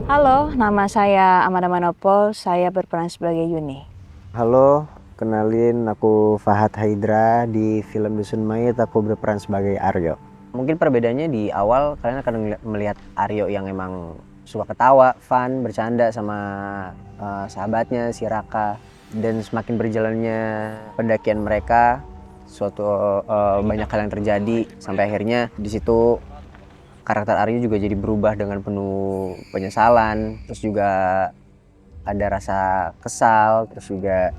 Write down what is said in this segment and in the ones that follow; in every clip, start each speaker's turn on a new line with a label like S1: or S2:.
S1: Halo, nama saya Amanda Manopo, saya berperan sebagai Yuni.
S2: Halo, kenalin aku Fahad Haidra. Di film Dusun Mayit aku berperan sebagai Aryo. Mungkin perbedaannya di awal kalian akan melihat Aryo yang emang suka ketawa, fun, bercanda sama sahabatnya si Raka. Dan semakin berjalannya pendakian mereka, banyak hal yang terjadi sampai akhirnya di situ karakter Aryo juga jadi berubah dengan penuh penyesalan, terus juga ada rasa kesal, terus juga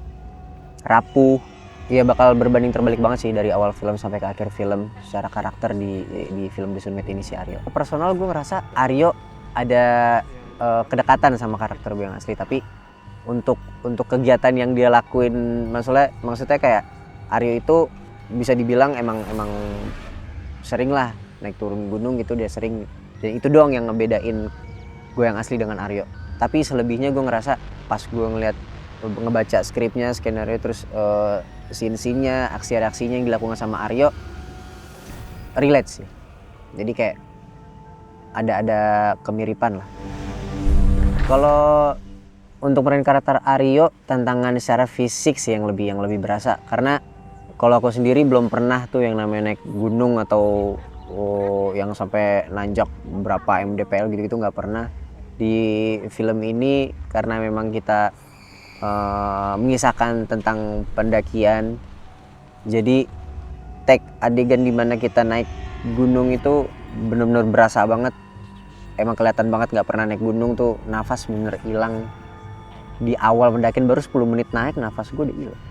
S2: rapuh. Iya, bakal berbanding terbalik banget sih dari awal film sampai ke akhir film secara karakter di film Dusun Mayit ini si Aryo. Personal gue ngerasa Aryo ada kedekatan sama karakter gue yang asli, tapi untuk kegiatan yang dia lakuin, maksudnya kayak Aryo itu bisa dibilang emang sering lah naik turun gunung gitu, dia sering, dan itu doang yang ngebedain gue yang asli dengan Aryo. Tapi selebihnya gue ngerasa pas gue ngebaca skripnya, skenario, terus scene-nya, aksi reaksinya yang dilakukan sama Aryo relate sih. Jadi kayak ada kemiripan lah. Kalau untuk peran karakter Aryo, tantangan secara fisik sih yang lebih berasa, karena kalau aku sendiri belum pernah tuh yang namanya naik gunung atau yang sampai nanjak berapa mdpl gitu nggak pernah. Di film ini karena memang kita mengisahkan tentang pendakian, jadi take adegan dimana kita naik gunung itu benar-benar berasa banget. Emang kelihatan banget nggak pernah naik gunung tuh, nafas bener hilang. Di awal pendakian baru 10 menit naik, nafas gue udah hilang.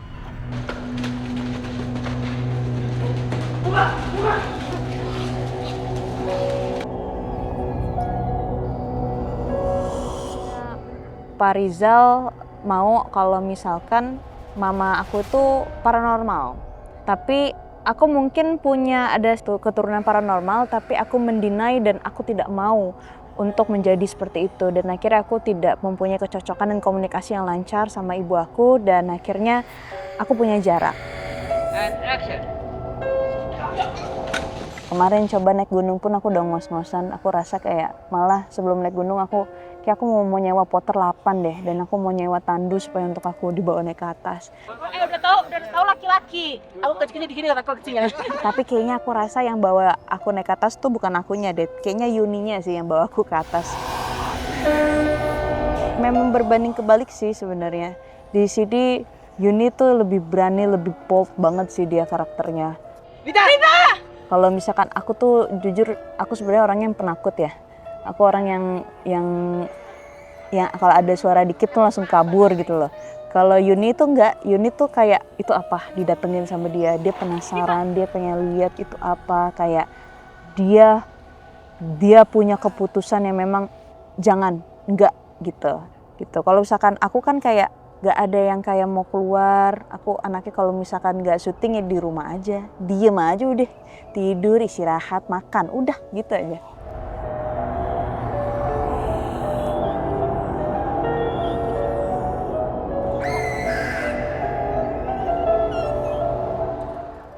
S1: Pak Rizal mau kalau misalkan mama aku tuh paranormal, tapi aku mungkin punya ada keturunan paranormal, tapi aku mendinai dan aku tidak mau untuk menjadi seperti itu, dan akhirnya aku tidak mempunyai kecocokan dan komunikasi yang lancar sama ibu aku, dan akhirnya aku punya jarak. Kemarin coba naik gunung pun aku udah ngos-ngosan, aku rasa kayak malah sebelum naik gunung aku mau nyewa porter 8 deh, dan aku mau nyewa tandu supaya untuk aku dibawa naik ke atas.
S3: Udah tahu laki-laki. Aku kecilnya di sini aku kecilnya.
S1: Tapi kayaknya aku rasa yang bawa aku naik ke atas tuh bukan akunya deh, kayaknya Yuninya sih yang bawa aku ke atas. Memang berbanding kebalik sih sebenarnya. Di sini Yuni tuh lebih berani, lebih bold banget sih dia karakternya.
S3: Rita!
S1: Kalau misalkan aku tuh jujur, aku sebenarnya orang yang penakut ya. Aku orang yang kalau ada suara dikit tuh langsung kabur gitu loh. Kalau Yuni tuh enggak, Yuni tuh kayak itu apa didatengin sama dia penasaran, dia pengen lihat itu apa, kayak dia punya keputusan yang memang enggak gitu. Kalau misalkan aku kan kayak gak ada yang kayak mau keluar, aku anaknya kalau misalkan gak syuting ya di rumah aja, diem aja udah, tidur, istirahat, makan, udah gitu aja.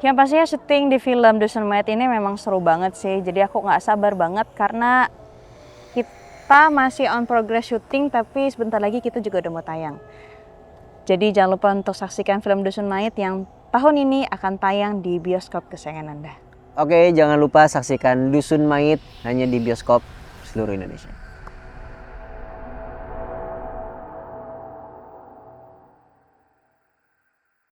S1: Yang pastinya syuting di film Dusun Mayit ini memang seru banget sih, jadi aku gak sabar banget karena kita masih on progress syuting, tapi sebentar lagi kita juga udah mau tayang. Jadi jangan lupa untuk saksikan film Dusun Mayit yang tahun ini akan tayang di bioskop kesayangan Anda.
S2: Oke, jangan lupa saksikan Dusun Mayit hanya di bioskop seluruh Indonesia.